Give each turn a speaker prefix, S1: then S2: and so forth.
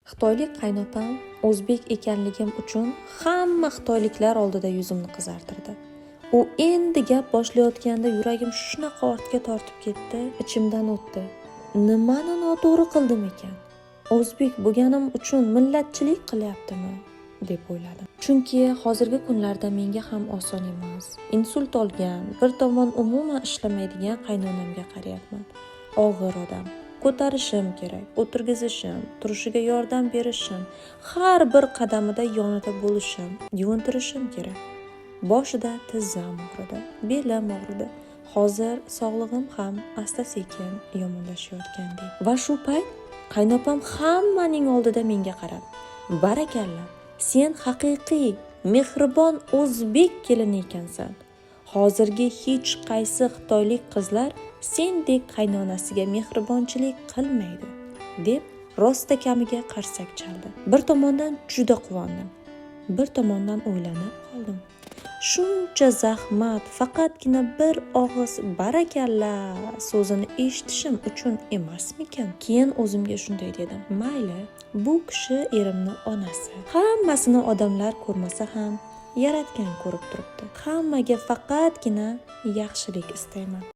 S1: Xitoylik qaynopam o'zbek ekanligim uchun hamma xitoyliklar oldida yuzimni qizartirdi. U endi gap boshlayotganda yuragim shunaqa ortga tortib ketdi, ichimdan o'tdi. Nimani noto'g'ri qildim ekan? O'zbek bo'lganim uchun millatchilik qilyaptimi deb o'yladim. Chunki hozirgi kunlarda menga ham oson emas. Insult olgan, bir tomon umuman ishlamaydigan qaynonamga qarayapman. Og'ir odam. Ko'tarishim kerak, o'tirgizishim, turishiga yordam berishim, har bir qadamida yonida bo'lishim, yuvintirishim kerak. Boshida tizzam og'ridi, belim og'ridi. Hozir sog'lig'im ham asta-sekin yomonlashayotgandek. Va shu payt qaynopam hammaning oldida menga qarab, "Barakalla, sen haqiqiy, mehribon o'zbek kelini ekansan. Hozirgi hech qaysi xitoylik qizlar sendek qaynonasiga mehribonchilik qilmaydi" deb rosta kamiga qarsak chaldi. Bir tomondan juda quvondim, bir tomondan o'ylanib qoldim. Shuncha zahmat faqatgina bir og'iz barakalla so'zini eshitishim uchun emasmikan? Keyin o'zimga shunday dedim. Mayli, bu kishi erimni onasi. Hammasini odamlar ko'rmasa ham Yaratgan ko'rib turibdi. Hammaga faqatgina yaxshilik istayman.